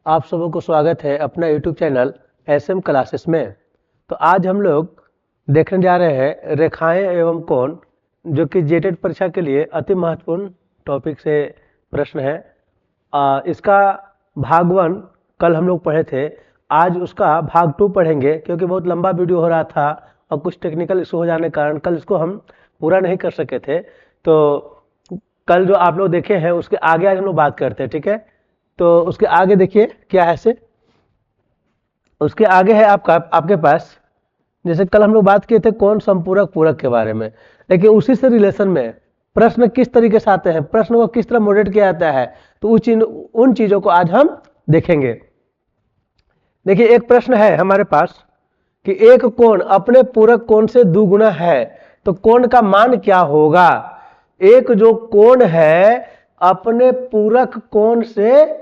आप सबों को स्वागत है अपना YouTube चैनल एसएम क्लासेस में। तो आज हम लोग देखने जा रहे हैं रेखाएं एवं कोण, जो कि जेटेड परीक्षा के लिए अति महत्वपूर्ण टॉपिक से प्रश्न है। इसका भाग 1 कल हम लोग पढ़े थे। आज उसका भाग 2 पढ़ेंगे, क्योंकि बहुत लंबा वीडियो हो रहा था और कुछ टेक्निकल इशू हो जाने के कारण कल इसको हम पूरा नहीं कर सके थे। तो कल जो आप लोग देखे हैं उसके आगे आज हम लोग बात करते हैं, ठीक है। तो उसके आगे देखिए क्या है से उसके आगे है आपके पास, जैसे कल हम लोग बात किए थे कौन संपूरक पूरक के बारे में, लेकिन उसी से रिलेशन में प्रश्न किस तरीके से आते हैं, प्रश्न को किस तरह मॉडरेट किया जाता है, तो उन चीजों को आज हम देखेंगे। देखिए एक प्रश्न है हमारे पास कि एक कोण अपने पूरक कोण से दुगुना है, तो कोण का मान क्या होगा। एक जो कोण है अपने पूरक कोण से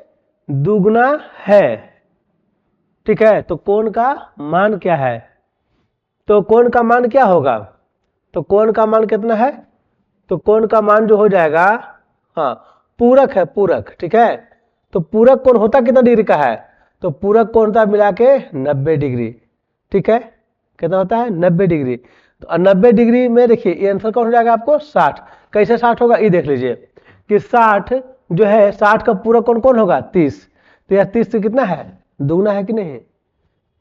दुगुना है, ठीक है, तो कोण का मान क्या है। तो कोण का मान क्या होगा, तो कोण का मान कितना है, तो कोण का मान जो हो जाएगा, हाँ पूरक है, पूरक, ठीक है। तो पूरक कोण होता कितना डिग्री का है, तो पूरक कोण होता मिला के 90 डिग्री, ठीक है। कितना होता है 90 डिग्री। तो 90 डिग्री में देखिए ये आंसर कौन हो जाएगा आपको 60। कैसे 60 होगा ये देख लीजिए कि 60 जो है 60 का पूरक कोण कौन होगा 30। तो यह 30 से कितना है दुगना है कि नहीं,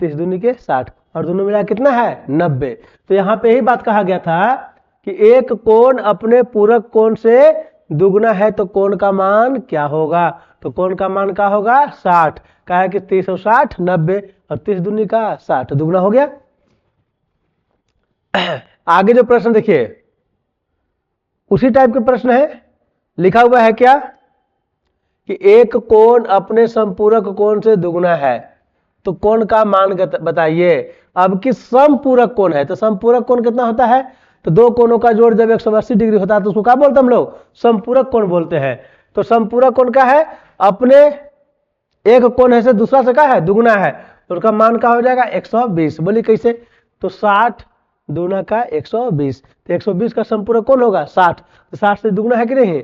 30 दूनी के 60 और दोनों मिला कितना है 90। तो यहाँ पे यही बात कहा गया था कि एक कोण अपने पूरक कोण से दुगना है तो कोण का मान क्या होगा। तो कोण का मान क्या होगा 60, कहा है कि 30 और 60 90 और 30 दूनी का 60 दुगना हो गया। आगे जो प्रश्न देखिए उसी टाइप के प्रश्न है, लिखा हुआ है क्या कि एक कोण अपने संपूरक कोण से दुगना है, तो कोण का मान बताइए। अब कि समपूरक कोण है, तो समपूरक कोण कितना होता है, तो दो कोणों का जोड़ जब 180 डिग्री होता है तो उसको क्या बोलते हैं हम लोग समपूरक कोण बोलते हैं। तो समपूरक कोण क्या है, अपने एक कोण है से दूसरा से क्या है दुगना है, तो उसका मान क्या हो जाएगा 120। बोलिए कैसे, तो 60 दूना का 120, तो 120 का संपूरक कोण होगा 60, तो 60 से दुगना है कि नहीं,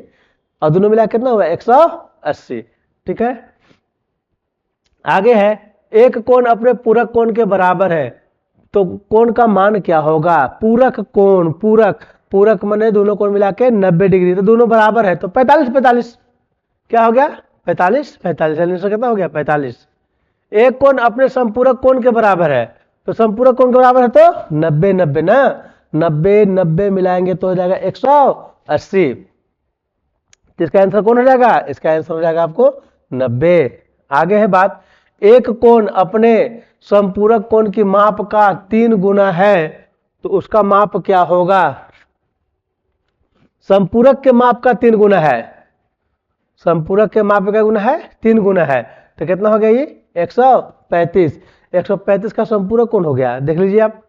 और दोनों मिला कितना हुआ 180, ठीक है। आगे है एक कोण अपने पूरक कोण के बराबर है, तो कोण का मान क्या होगा। पूरक कोण, पूरक पूरक माने दोनों कोण मिला के 90 डिग्री, तो दोनों बराबर है तो 45 45 क्या हो गया 45 45 आंसर कितना हो गया 45। एक कोण अपने संपूरक कोण के बराबर है, तो संपूरक कोण के बराबर है तो 90 90 ना, 90 90 मिलाएंगे तो हो जाएगा 180। तो इसका आंसर कौन हो जाएगा, इसका आंसर हो जाएगा आपको 90। आगे है बात, एक कोण अपने संपूरक कोण की माप का 3 गुना है, तो उसका माप क्या होगा। संपूरक के माप का 3 गुना है, संपूरक के माप का गुना है 3 गुना है, तो कितना हो गया ये 135। 135 का संपूरक कोण हो गया, देख लीजिए आप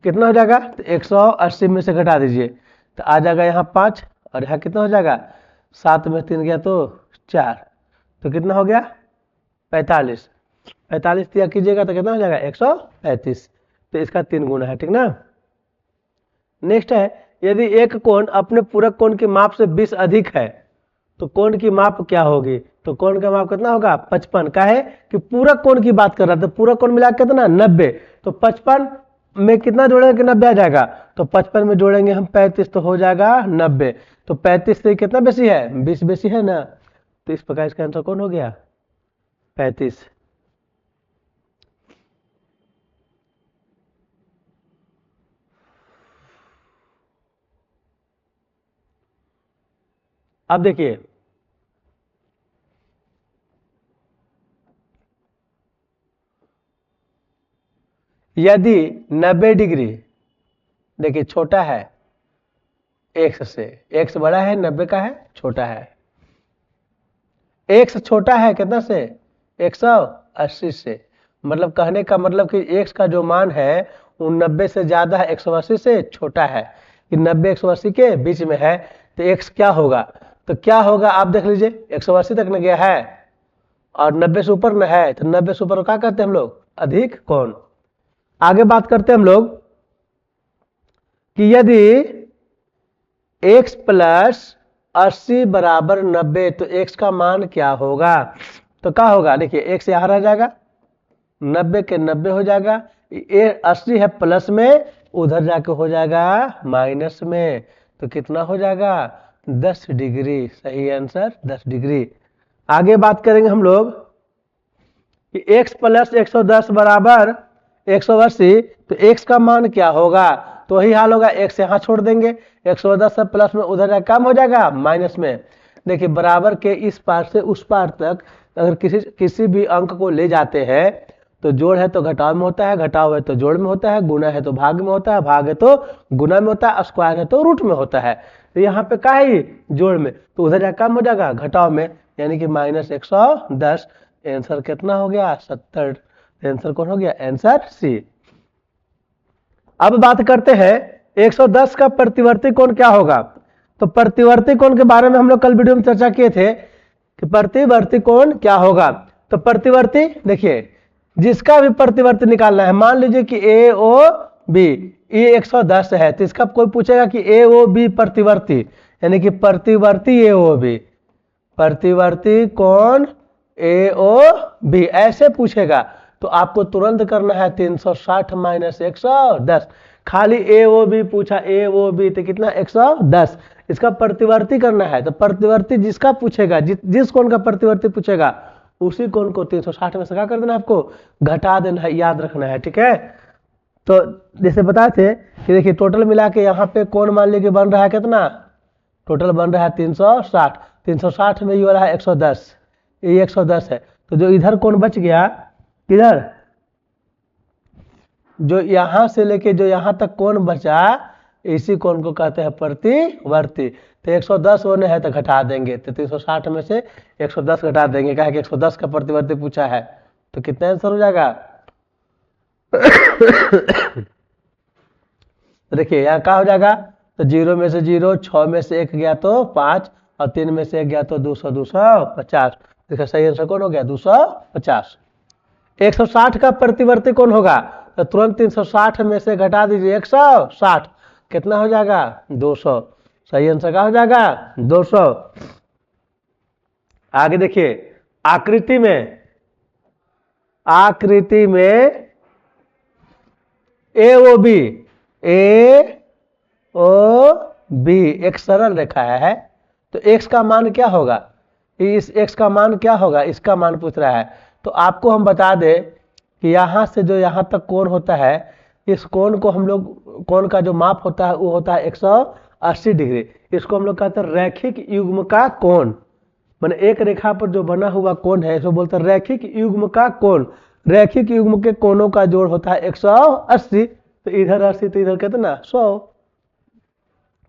कितना हो जाएगा, तो 180 में से घटा दीजिए तो आ जाएगा यहाँ 5, और यहाँ कितना हो जाएगा 7 में 3 गया तो 4, तो कितना हो गया 45। 45 दिया कीजिएगा तो कितना हो जाएगा 135, तो इसका 3 गुना है, ठीक ना। नेक्स्ट है, यदि एक कोण अपने पूरक कोण की माप से 20 अधिक है, तो कोण की माप क्या होगी। तो कोण का माप कितना होगा 55, का है कि पूरक कोण की बात कर रहा था, पूरक कोण मिला कितना 90, तो 55 में कितना जोड़ेंगे कि 90 आ जाएगा, तो 55 में जोड़ेंगे हम 35 तो हो जाएगा 90। तो 35 से कितना बेसी है 20 बेसी है ना, तो इस प्रकार इसका आंसर कौन हो गया 35। अब देखिए यदि 90 डिग्री देखिए छोटा है x से, x बड़ा है 90 का है छोटा है, x छोटा है कितना से 180 से, मतलब कहने का मतलब कि x का जो मान है वो 90 से ज्यादा है 180 से छोटा है, कि 90 180 के बीच में है, तो x क्या होगा, तो क्या होगा आप देख लीजिए 180 तक न गया है और 90 से ऊपर न है, तो 90 से ऊपर क्या कहते हैं हम लोग अधिक कोण। आगे बात करते हैं हम लोग कि यदि x प्लस 80 बराबर 90, तो x का मान क्या होगा। तो क्या होगा, देखिए एक से यहाँ रह जाएगा, 90 के 90 हो जाएगा, ये 80 है प्लस में, उधर जाके हो जाएगा माइनस में, तो कितना हो जाएगा 10 डिग्री। सही आंसर 10 डिग्री। आगे बात करेंगे हम लोग कि x प्लस 110 बराबर 180, तो x का मान क्या होगा, तो वही हाल होगा, x यहाँ छोड़ देंगे, 110 से प्लस में उधर जाकर कम हो जाएगा माइनस में। देखिए बराबर के इस पार से उस पार तक अगर किसी भी अंक को ले जाते हैं तो जोड़ है तो घटाव में होता है, घटाव है तो जोड़ में होता है, गुना है तो भाग में होता है, भाग है तो गुना में होता है, स्क्वायर है तो रूट में होता है। तो यहाँ पे क्या है जोड़ में, तो उधर जाकर कम हो जाएगा घटाव में, यानी कि माइनस 110। आंसर कितना हो गया 70। आंसर कौन हो गया, आंसर सी। अब बात करते हैं 110 का प्रतिवर्ती कोण क्या होगा। तो प्रतिवर्ती कोण के बारे में हम लोग कल वीडियो में चर्चा किए थे कि प्रतिवर्ती कोण क्या होगा। तो प्रतिवर्ती देखिए, जिसका भी प्रतिवर्ती निकालना है, मान लीजिए कि ए ओ बी, ये 110 है, तो इसका कोई पूछेगा कि ए ओ बी प्रतिवर्ती, यानी कि प्रतिवर्ती ए ओ बी, प्रतिवर्ती कोण ए ओ बी ऐसे पूछेगा, तो आपको तुरंत करना है 360 माइनस 110। खाली ए ओ बी पूछा, ए ओ बी तो कितना 110, इसका प्रतिवर्ती करना है। तो प्रतिवर्ती जिसका पूछेगा, जिस कोण का प्रतिवर्ती पूछेगा, उसी कोण को 360 में से क्या कर देना है, आपको घटा देना है, याद रखना है, ठीक है। तो जैसे बताए थे कि देखिए टोटल मिला के यहाँ पे कोण मान लीजिए बन रहा है कितना, टोटल बन रहा है 360, 360 में ये वाला है 110, ये 110 है, तो जो इधर कोण बच गया, किधर, जो यहां से लेके जो यहां तक कोण बचा, इसी कोण को कहते हैं प्रतिवर्ती। तो 110 होने है तो घटा देंगे, तो 360 में से 110 घटा देंगे, कहा कि 110 का प्रतिवर्ती पूछा है, तो कितना आंसर हो जाएगा। तो देखिए यहाँ क्या हो जाएगा, तो 0 में से 0, 6 में से 1 गया तो 5, और 3 में से 1 गया तो 200, 250। इसका सही आंसर कौन हो गया 250। 160 का प्रतिवर्ती कौन होगा, तो तुरंत 360 में से घटा दीजिए 160, कितना हो जाएगा 200। सही आंसर क्या हो जाएगा 200। आगे देखिए आकृति में ए ओ बी एक सरल रेखा है, तो x का मान क्या होगा, इस x का मान क्या होगा, इसका मान पूछ रहा है। तो आपको हम बता दें कि यहाँ से जो यहाँ तक कोण होता है, इस कोण को हम लोग, कोण का जो माप होता है वो होता है 180 डिग्री। इसको हम लोग कहते हैं रैखिक युग्म का कोण, माने एक रेखा पर जो बना हुआ कोण है इसको बोलते हैं रैखिक युग्म का कोण। रैखिक युग्म के कोणों का जोड़ होता है 180, तो इधर 80 तो इधर कितना 100,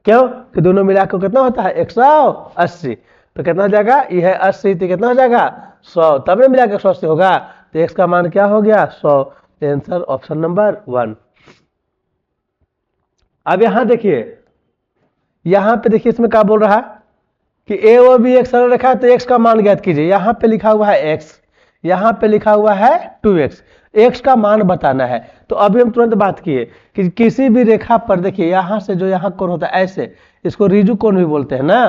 क्यों कि दोनों मिलाकर कितना होता है 180, तो कितना हो जाएगा, यह 80 तो कितना हो जाएगा 100, तब में मिलाकर 180 होगा, तो x का मान क्या हो गया 100। Answer option number 1। अब यहां देखिए, यहां पे देखिए इसमें क्या बोल रहा है कि ए और बी एक सरल रेखा है, तो x का मान ज्ञात कीजिए। यहाँ पे लिखा हुआ है x, यहाँ पे लिखा हुआ है 2x, x का मान बताना है। तो अभी हम तुरंत बात किए कि किसी भी रेखा पर देखिए यहाँ से जो यहाँ कोण होता है ऐसे, इसको रिजु कोण भी बोलते हैं ना।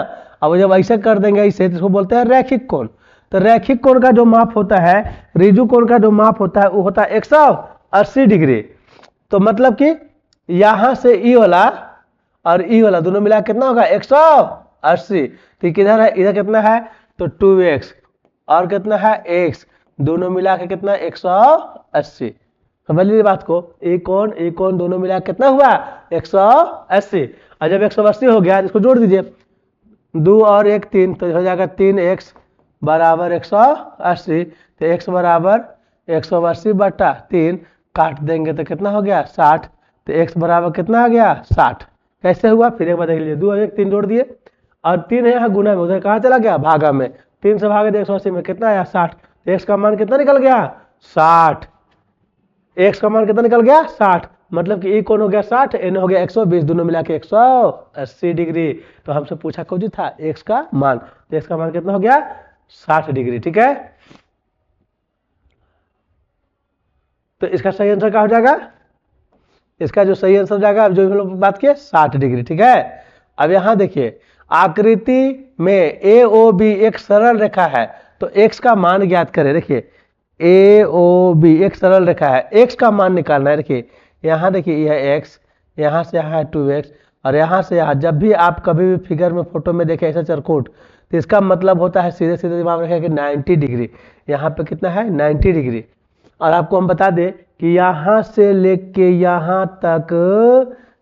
अब जब ऐसे कर देंगे इसे, तो इसको बोलते हैं रैखिक कोण। तो रैखिक कोण का जो माप होता है, रिजु कोण का जो माप होता है वो होता है 180 डिग्री। तो मतलब कि यहाँ से ई वाला और ई वाला दोनों मिला कितना होगा 180। तो किधर है, इधर कितना है तो 2x, और कितना है x, दोनों मिला के कितना 180। समझ लीजिए बात को, एक कोण दोनों मिला कितना हुआ 180। और जब 180 हो गया इसको जोड़ दीजिए, 2 और 1 3, तो हो जाएगा 3x बराबर 180। तो x बराबर 180 बटा 3, काट देंगे तो कितना हो गया 60। तो x बराबर कितना आ गया 60। कैसे हुआ फिर एक बार देख लीजिए, 2 और 1 3 जोड़ दिए, और 3 है यहाँ गुना में, उधर कहाँ चला गया भागा में, 3 से भागे 180 में कितना आया 60। तो x का मान कितना निकल गया 60। x का मान कितना निकल गया 60, मतलब कि e कोण हो गया 60, n हो गया 120, दोनों मिला के 180 डिग्री। तो हमसे पूछा कौन था x का मान, तो x का मान कितना हो गया 60 डिग्री। ठीक है, तो इसका सही आंसर क्या हो जाएगा, इसका जो सही आंसर जाएगा जो हम लोग बात किए 60 डिग्री। ठीक है, अब यहां देखिए आकृति में ए ओ बी एक सरल रेखा है, तो x का मान ज्ञात करें। देखिए AOB एक सरल रेखा है, x का मान निकालना है। देखिए यहाँ देखिए यह x, यहाँ से यहाँ है 2x और यहाँ से यहाँ। जब भी आप कभी भी फिगर में फोटो में देखें ऐसा चरकोट, तो इसका मतलब होता है सीधे सीधे दिमाग में रखें कि 90 डिग्री। यहाँ पे कितना है 90 डिग्री। और आपको हम बता दें कि यहाँ से लेके यहाँ तक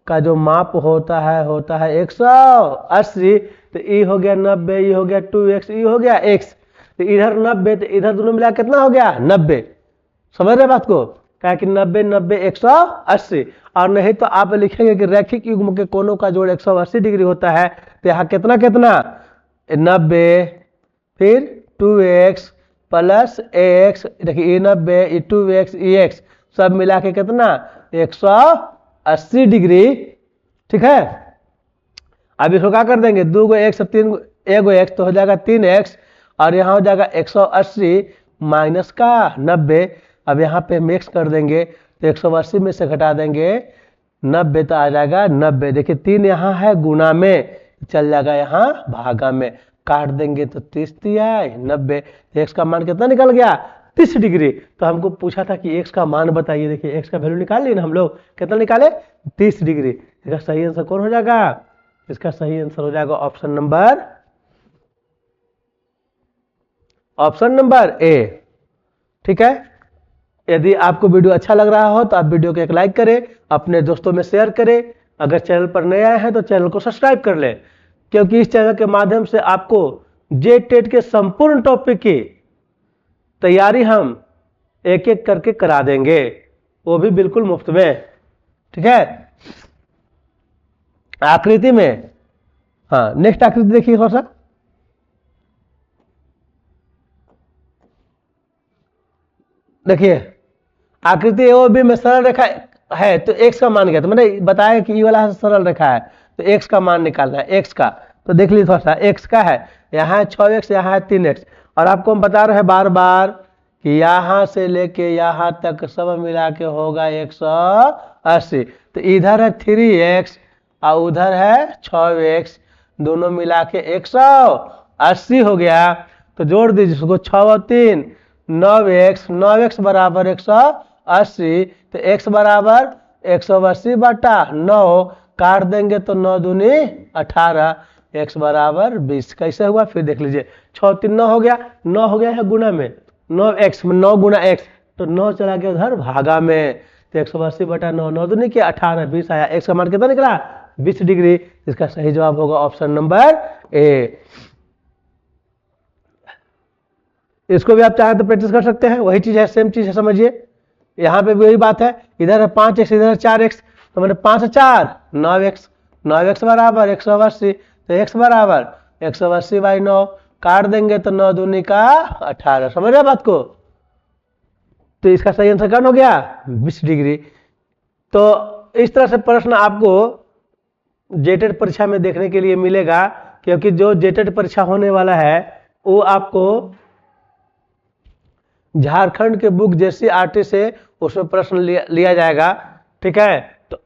का जो माप होता है 180। तो ई हो गया 90, ई हो गया 2x, ई हो गया x। तो इधर 90, तो इधर दोनों मिला कितना हो गया 90। समझ रहे बात को? क्या कि 90 90 180। और नहीं तो आप लिखेंगे कि रैखिक युग्म के कोणों का जोड़ 180 डिग्री होता है। तो यहाँ कितना कितना 90, फिर 2x प्लस x, देखिए ये 90, ये 2x, ये x, सब मिला के कितना 180 डिग्री। ठीक है, अब इसको क्या कर देंगे, 2 गो x, 3 1 x, तो हो जाएगा 3x और यहाँ हो जाएगा 180 माइनस का 90। अब यहाँ पे मिक्स कर देंगे तो 180 में से घटा देंगे 90 तो आ जाएगा 90। देखिए 3 यहाँ है गुना में, चल जाएगा यहाँ भागा में, काट देंगे तो 30 दिया 90। x का मान कितना निकल गया 30 डिग्री। तो हमको पूछा था कि x का मान बताइए। देखिए x का वैल्यू निकाल लिए ना हम लोग, कितना निकाले 30 डिग्री। इसका सही आंसर कौन हो जाएगा? इसका सही आंसर हो जाएगा ऑप्शन नंबर ए। ठीक है, यदि आपको वीडियो अच्छा लग रहा हो तो आप वीडियो को एक लाइक करें, अपने दोस्तों में शेयर करें। अगर चैनल पर नए आए हैं तो चैनल को सब्सक्राइब कर लें, क्योंकि इस चैनल के माध्यम से आपको जेईई टेट के संपूर्ण टॉपिक की तैयारी हम एक एक करके करा देंगे, वो भी बिल्कुल मुफ्त में। ठीक है, आकृति में, हाँ नेक्स्ट आकृति देखिए थोड़ा सा। देखिए आकृति AOB में सरल रेखा है, तो x का मान क्या था, मैंने बताया कि ये वाला सरल रेखा है तो x का मान निकालना है। x का तो देख लीजिए थोड़ा सा, x का है यहाँ है 6x, यहाँ है 3x। और आपको हम बता रहे हैं बार बार कि यहाँ से लेके यहाँ तक सब मिला के होगा 180। तो इधर है 3x और उधर है 6x, दोनों मिला के 180 हो गया। तो जोड़ दीजिए उसको, 6 और 3 9x, 9x बराबर 180। तो x बराबर 180 बटा 9, काट देंगे तो 9 दूनी 18, x बराबर 20। कैसे हुआ फिर देख लीजिए, 6 3 9 हो गया, 9 हो गया है गुना में, 9x 9 गुना x, तो 9 चला गया उधर भागा में। तो 180 बटा 9, 9 दूनी के 18, 20 आया। x का मान कितना निकला 20 डिग्री। इसका सही जवाब होगा ऑप्शन नंबर ए। इसको भी आप चाहें तो प्रैक्टिस कर सकते हैं, वही चीज है, सेम चीज है, समझिए। यहाँ पे भी वही बात है, इधर है 5x, इधर है 4x, तो मैंने 5 4 9x, 9x बराबर 180। तो x बराबर 180 बाई 9, काट देंगे तो 9 दूनी का 18। समझ रहे बात को? तो इसका सही आंसर कौन हो गया 20 डिग्री। तो इस तरह से प्रश्न आपको जेटेड परीक्षा में देखने के लिए मिलेगा, क्योंकि जो जेटेड परीक्षा होने वाला है वो आपको झारखंड के बुक जैसी आरटी से उसमें प्रश्न लिया जाएगा। ठीक है, तो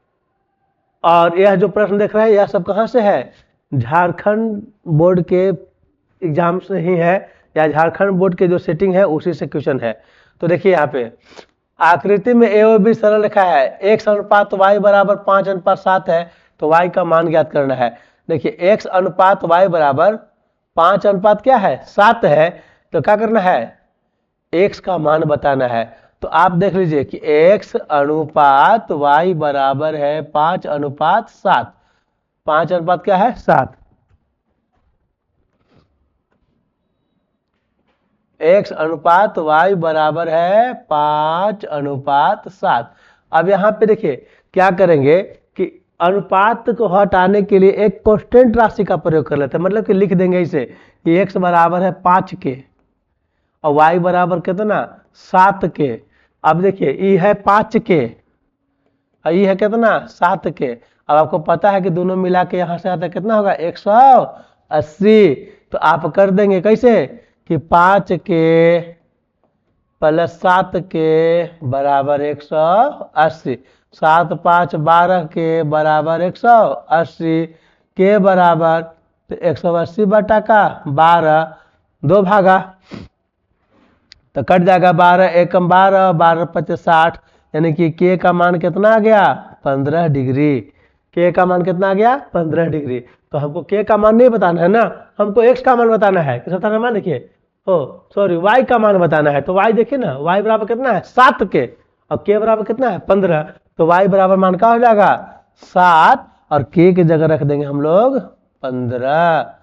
और यह जो प्रश्न देख रहे हैं यह सब कहाँ से है, झारखंड बोर्ड के एग्जाम से ही है, या झारखंड बोर्ड के जो सेटिंग है उसी से क्वेश्चन है। तो देखिए यहाँ पे आकृति में AOB सरल रेखा है, x अनुपात y बराबर 5:7 है, तो y का मान ज्ञात करना है। देखिए x अनुपात y बराबर 5 अनुपात क्या है 7 है, तो क्या करना है x का मान बताना है। तो आप देख लीजिए कि x अनुपात y बराबर है 5:7। 5 अनुपात क्या है 7। x अनुपात y बराबर है 5:7। अब यहाँ पे देखिए क्या करेंगे कि अनुपात को हटाने के लिए एक कांस्टेंट राशि का प्रयोग कर लेते हैं, मतलब कि लिख देंगे इसे कि x बराबर है 5 के और y बराबर कितना 7 के। अब देखिए ई है 5 के और ई है कितना 7 के। अब आपको पता है कि दोनों मिला के यहाँ से आता कितना होगा 180। तो आप कर देंगे कैसे कि 5 के प्लस 7 के बराबर 180, 7 5 12 के बराबर 180 के बराबर, तो 180 बटा का 12, 2 भागा तो कट जाएगा 12 एकम 12, 12 पच्चीस 60, यानी कि के का मान कितना आ गया 15 डिग्री। के का मान कितना आ गया 15 डिग्री। तो हमको के का मान नहीं बताना है ना, हमको एक्स का मान बताना है। किस बताना मान देखिए, सॉरी वाई का मान बताना है। तो वाई देखिए ना, वाई बराबर कितना है 7 के, और के बराबर कितना है 15। तो वाई बराबर मान क्या हो जाएगा 7, और के की जगह रख देंगे हम लोग 15।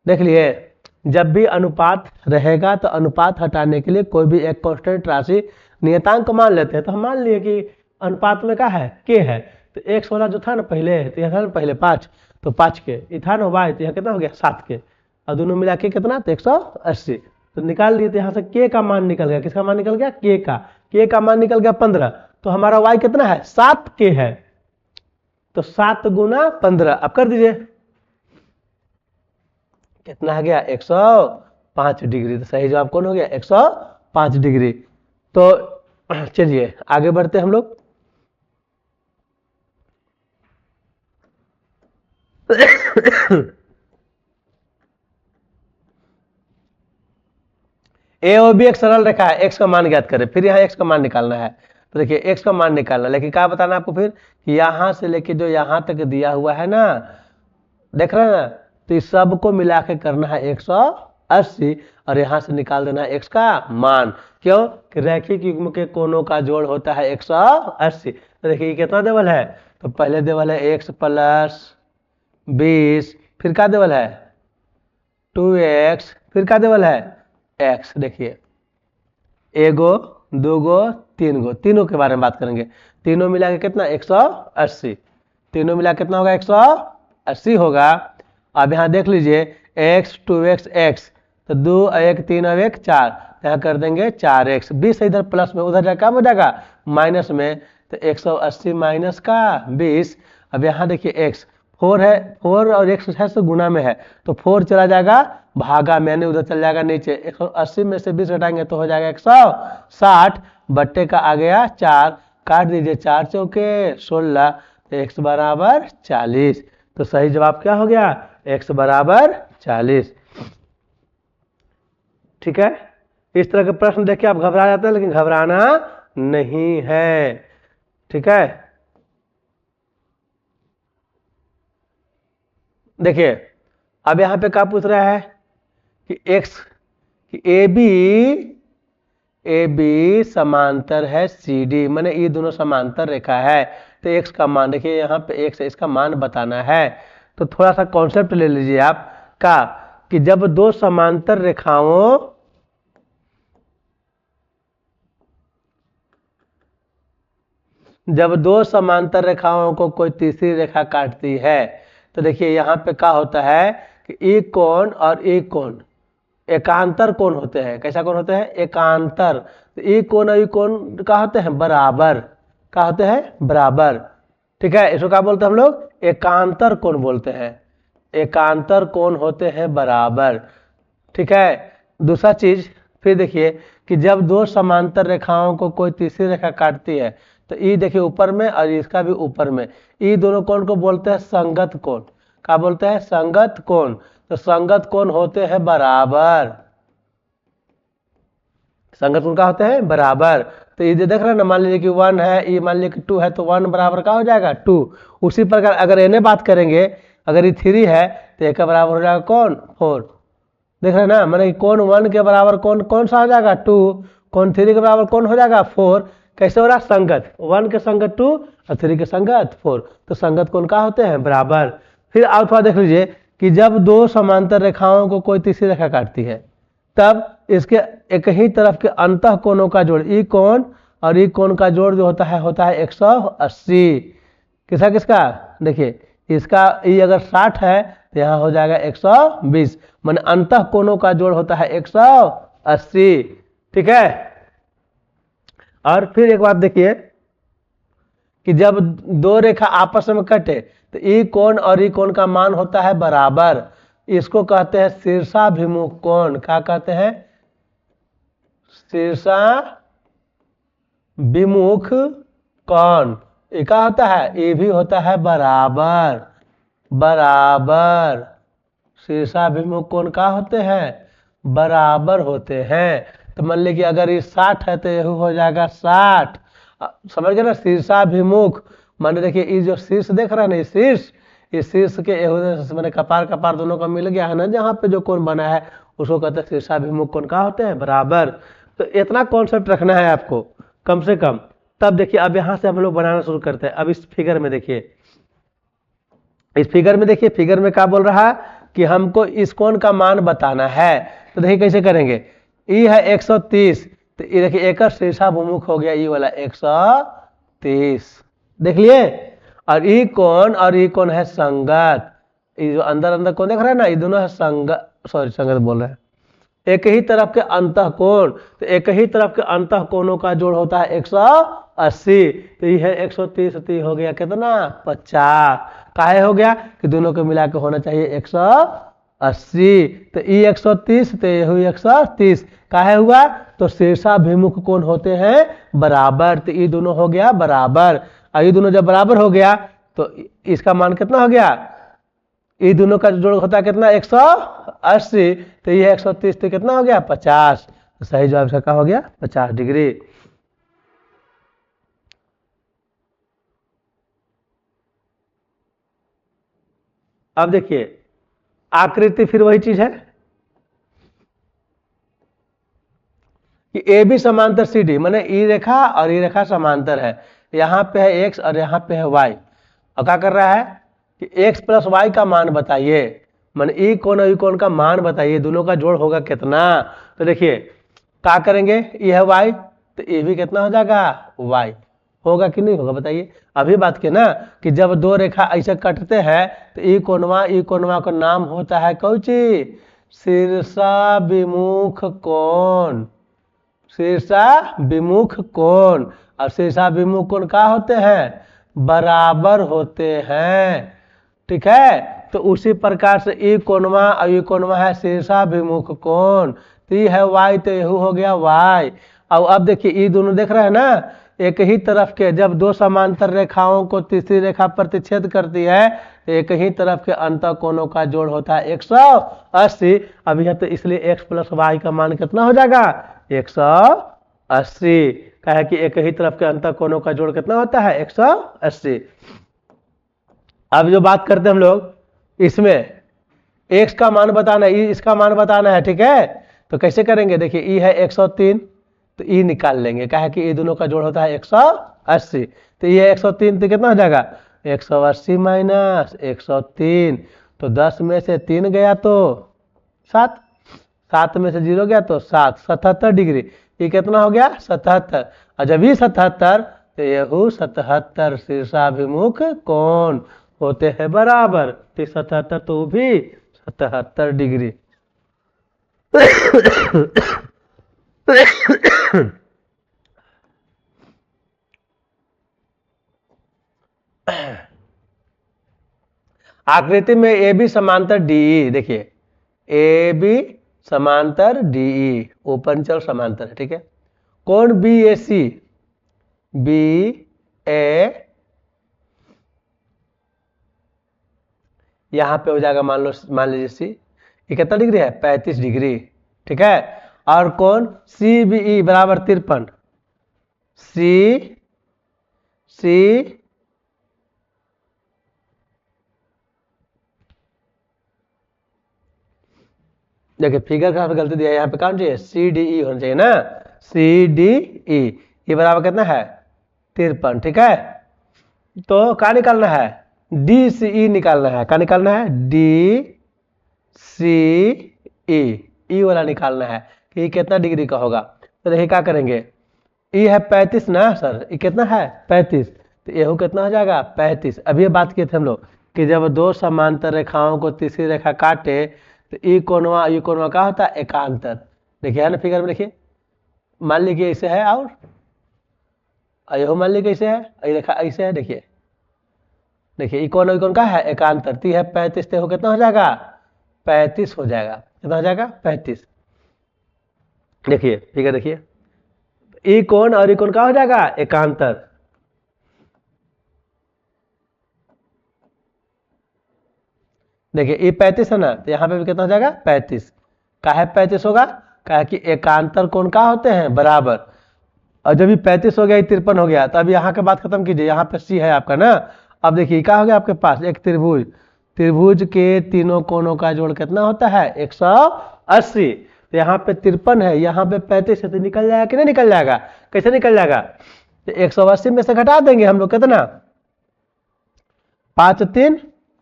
देख लिए, जब भी अनुपात रहेगा तो अनुपात हटाने के लिए कोई भी एक कांस्टेंट राशि नियतांक मान लेते हैं। तो हम मान लिए कि अनुपात में क्या है के है, तो एक्स वाला जो था ना पहले, तो यह था ना पहले 5, तो 5 के, ये था ना वाई, तो यहाँ कितना हो गया 7 के, और दोनों मिला के कितना तो 180। तो निकाल दिए, तो यहाँ से के का मान निकल गया। किसका मान निकल गया के का मान निकल गया 15। तो हमारा वाई कितना है 7 के है, तो 7 गुना 15 अब कर दीजिए, कितना आ गया 105 डिग्री। तो सही जवाब कौन हो गया 105 डिग्री। तो चलिए आगे बढ़ते हैं हम लोग। ए और बी एक सरल रेखा है, एक्स का मान ज्ञात करें। फिर यहाँ एक्स का मान निकालना है। तो देखिए एक्स का मान निकालना, लेकिन क्या बताना आपको फिर, यहां से लेके जो यहां तक दिया हुआ है ना, देख रहे हैं ना, तो इस सब को मिला के करना है 180, और यहां से निकाल देना है एक्स का मान। क्यों कि रैखिक युग्म के कोणों का जोड़ होता है 180। तो देखिए ये कितना देवल है, तो पहले देवल है एक्स प्लस 20, फिर क्या देवल है 2x, फिर क्या देवल है x। देखिए एगो दूगो तीन गो, तीनों के बारे में बात करेंगे। तीनों मिला के कितना 180, तीनों मिला कितना होगा 180 होगा। अब यहाँ देख लीजिए x 2x x, तो 2 1 3 और 1 4, यहाँ कर देंगे 4x। 20 इधर प्लस में, उधर जाकर कम हो जाएगा माइनस में, तो 180 माइनस का 20। अब यहाँ देखिए x 4 है, 4 और x है तो गुना में है, तो 4 चला जाएगा भागा में, यानी उधर चल जाएगा नीचे। 180 में से 20 घटाएंगे तो हो जाएगा 160, बट्टे का आ गया 4, काट दीजिए 4 चौके 16, तो x बराबर 40। तो सही जवाब क्या हो गया x बराबर 40। ठीक है, इस तरह के प्रश्न देख के आप घबरा जाते हैं, लेकिन घबराना नहीं है। ठीक है, देखिए अब यहां पे क्या पूछ रहा है कि x कि ए बी समांतर है सी डी, मैंने ये दोनों समांतर रेखा है। तो x का मान देखिए, यहाँ पे x है, इसका मान बताना है। तो थोड़ा सा कॉन्सेप्ट ले लीजिए आप का, कि जब दो समांतर रेखाओं को कोई तीसरी रेखा काटती है, तो देखिए यहाँ पे क्या होता है कि एक कोण और एक कोण एकांतर कोण होते हैं। कैसा कोण होते हैं एकांतर। तो एक कोण और एक कोण क्या होते हैं बराबर, क्या होते हैं बराबर। ठीक है, इसको क्या बोलते हैं हम लोग एकांतर कोण बोलते हैं, एकांतर कोण होते हैं बराबर। ठीक है, दूसरा चीज फिर देखिए कि जब दो समांतर रेखाओं को कोई तीसरी रेखा काटती है, तो ये देखिए ऊपर में और इसका भी ऊपर में, ये दोनों कोण को बोलते हैं संगत कोण। क्या बोलते हैं संगत कोण। तो संगत कोण होते हैं बराबर, संगत कोण क्या होते हैं बराबर। तो ये देख रहे हैं ना, मान लीजिए कि 1 है, ये मान लीजिए कि 2 है, तो 1 बराबर क्या हो जाएगा 2। उसी प्रकार अगर एने बात करेंगे, अगर ये 3 है तो एक का बराबर हो जाएगा कौन 4। देख रहे हैं ना, माने कौन 1 के बराबर कौन सा हो जाएगा 2, कौन 3 के बराबर कौन हो जाएगा 4। कैसे हो रहा संगत, 1 के संगत 2 और 3 के संगत 4। तो संगत कोण क्या होते हैं बराबर। फिर आप थोड़ा देख लीजिए कि जब दो समांतर रेखाओं को कोई तीसरी रेखा काटती है, तब इसके एक ही तरफ के अंतः कोणों का जोड़, ई कोण और ई कोण का जोड़ जो होता है 180। किसका किसका देखिए, इसका ई अगर 60 है तो यहाँ हो जाएगा 120, मान अंतः कोणों का जोड़ होता है 180। ठीक है, और फिर एक बात देखिए कि जब दो रेखा आपस में कटे तो ई कोण और ई कोण का मान होता है बराबर। इसको कहते हैं शीर्षाभिमुख कोण। क्या कहते हैं शीर्षाभिमुख कोण। ये क्या होता है, ये भी होता है बराबर, बराबर। शीर्षाभिमुख कोण क्या होते हैं बराबर होते हैं। तो मान लीजिए अगर ये 60 है तो यह हो जाएगा 60। समझ गए ना, शीर्षाभिमुख। मान देखिए ये जो शीर्ष देख रहा है ना, ये शीर्ष, इस शीर्ष के मैंने कपार कपार दोनों का मिल गया है ना, जहाँ पे जो कोण बना है उसको कहते हैं शीर्षाभिमुख कोण। कहाँ होते हैं? बराबर। तो इतना कॉन्सेप्ट रखना है आपको कम से कम। तब देखिए अब यहाँ से हम लोग बनाना शुरू करते हैं। अब इस फिगर में देखिए, इस फिगर में देखिए, फिगर में क्या बोल रहा है कि हमको इस कोण का मान बताना है। तो देखिए कैसे करेंगे, ई है 130, तो ये देखिए एक शीर्षाभिमुख हो गया, ई वाला 130, देख लिए। और ई कोण है संगत। ये जो अंदर अंदर कोण देख रहा है ना, ये दोनों है संगत, सॉरी संगत बोल रहे हैं, एक ही तरफ के अंतः कोण। तो एक ही तरफ के अंतः कोणों का जोड़ होता है 180। तो ये है 130, तो ये हो गया कितना? 50। काहे हो गया कि दोनों को मिला के होना चाहिए 180। तो ये 130, तो ये हुई 130। काहे हुआ? तो शीर्षाभिमुख कोण होते हैं बराबर, तो ये दोनों हो गया बराबर। और ये दोनों जब बराबर हो गया तो इसका मान कितना हो गया? ये दोनों का जोड़ होता है कितना? 180। तो ये 130, तो कितना हो गया? 50। तो सही जवाब इसका क्या हो गया? 50 डिग्री। अब देखिए आकृति फिर वही चीज है कि ए बी समांतर सी डी, मैंने ई रेखा और ई रेखा समांतर है। यहाँ पे है एक्स और यहाँ पे है वाई। और क्या कर रहा है कि एक्स प्लस वाई का मान बताइए, मैंने ई कोण और ई कोण का मान बताइए, दोनों का जोड़ होगा कितना। तो देखिए क्या करेंगे, ये है वाई, तो ये भी कितना हो जाएगा? वाई। होगा कि नहीं होगा बताइए? अभी बात किए ना कि जब दो रेखा ऐसे कटते हैं तो ई कोणवा का नाम होता है कौची? शीर्षाभिमुख कोण। शीर्षाभिमुख कोण। और शीर्षाभिमुख कोण क्या होते हैं? बराबर होते हैं, ठीक है। तो उसी प्रकार से ई कोणवा और ई कोणवा है शीर्षाभिमुख कोण। तो ये है वाई, तो यह हो गया वाई। और अब देखिए ये दोनों देख रहे हैं ना, एक ही तरफ के जब दो समांतर रेखाओं को तीसरी रेखा प्रतिच्छेद करती है, एक ही तरफ के अंतः कोणों का जोड़ होता है 180। अब यह तो इसलिए x प्लस वाई का मान कितना हो जाएगा? 180। कहे कि एक ही तरफ के अंतः कोणों का जोड़ कितना होता है? 180। अब जो बात करते हैं हम लोग इसमें x का मान बताना है, इसका मान बताना है, ठीक है। तो कैसे करेंगे, देखिए ई है 103, तो ई निकाल लेंगे, कहे कि ये दोनों का जोड़ होता है 180। तो ये 103, तो कितना हो जाएगा? 180 माइनस 103, तो 10 में से 3 गया तो 7, 7 में से 0 गया तो 7, 77 डिग्री। ये कितना हो गया? 77। और जब ये 77, तो ये 77 शीर्षाभिमुख कोण होते हैं बराबर। तो 77 तो भी 77 डिग्री। आकृति में ए बी समांतर डीई, देखिए ए बी समांतर डीई ओपन चल समांतर है, ठीक है। कोण बी ए सी, बी ए यहां पे हो जाएगा मान लीजिए सी, ये कितना डिग्री है? 35 डिग्री, ठीक है। और कोण सी बी ई बराबर 53, सी सी देखिए फिगर का गलती दिया है, यहाँ पे कौन चाहिए? सी डी ई होना चाहिए ना, सी डी ई। ये बराबर कितना है? 53, ठीक है। तो क्या निकालना है? डी सी ई निकालना है। क्या निकालना है? डी सी ई वाला निकालना है कि ये कितना डिग्री का होगा। तो देखिए क्या करेंगे, ये है 35 ना सर, ये कितना है? 35, तो ये कितना हो जाएगा? 35। अभी बात किए थे हम लोग कि जब दो समांतर रेखाओं को तीसरी रेखा काटे तो ई कोणवा क्या होता है? एकांतर। देखिए है ना फिगर में, देखिए मान लीजिए ऐसे है और यह मान लीजिए कैसे है, ये रेखा ऐसे है, देखिए देखिए ई कोण का है? एकांतर। ती है 35, तो कितना हो जाएगा? 35 हो जाएगा। कितना हो जाएगा? 35। देखिए फिगर देखिए, ई कोण और ई कोण क्या हो जाएगा? एकांतर। देखिए ये 35 है ना, तो यहाँ पे भी कितना हो जाएगा? 35। काहे 35 होगा? क्या कि एकांतर कोण का होते हैं बराबर। और जब ये 35 हो गया, ये 53 हो गया, तो अब यहाँ के बात खत्म कीजिए। यहाँ पे सी है आपका ना। अब देखिए क्या हो गया आपके पास, एक त्रिभुज, त्रिभुज के तीनों कोणों का जोड़ कितना होता है 180। तो यहाँ पे 53 है, यहाँ पे 35 है, तो निकल जाएगा कि नहीं निकल जाएगा? कैसे निकल जाएगा? तो 180 में से घटा देंगे हम लोग कितना, 5 और 3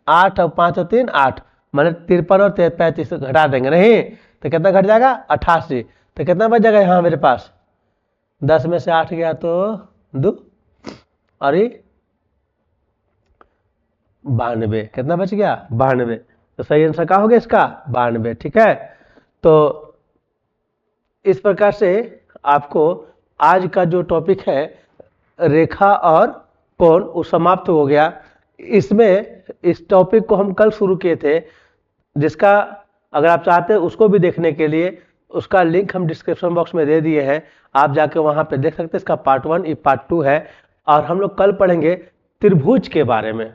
8 और 5 और 3 8, मैंने 53 और 35 घटा देंगे, नहीं तो कितना घट जाएगा 88। तो कितना बच जाएगा यहाँ मेरे पास, 10 में से 8 गया तो 2 और ये 92, कितना बच गया 92। तो सही आंसर क्या हो गया इसका 92। ठीक है, तो इस प्रकार से आपको आज का जो टॉपिक है रेखा और कोण वो समाप्त हो गया। इसमें इस टॉपिक को हम कल शुरू किए थे, जिसका अगर आप चाहते हैं उसको भी देखने के लिए उसका लिंक हम डिस्क्रिप्शन बॉक्स में दे दिए हैं, आप जाके वहां पे देख सकते हैं। इसका पार्ट 1 ये पार्ट 2 है। और हम लोग कल पढ़ेंगे त्रिभुज के बारे में।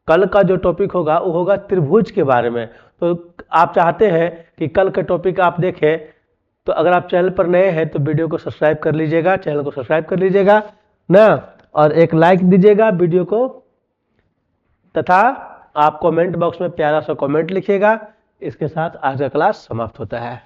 कल का जो टॉपिक होगा वो होगा त्रिभुज के बारे में। तो आप चाहते हैं कि कल का टॉपिक आप देखें, तो अगर आप चैनल पर नए हैं तो वीडियो को सब्सक्राइब कर लीजिएगा, चैनल को सब्सक्राइब कर लीजिएगा ना, और एक लाइक दीजिएगा वीडियो को, तथा आप कमेंट बॉक्स में प्यारा सा कमेंट लिखिएगा। इसके साथ आज का क्लास समाप्त होता है।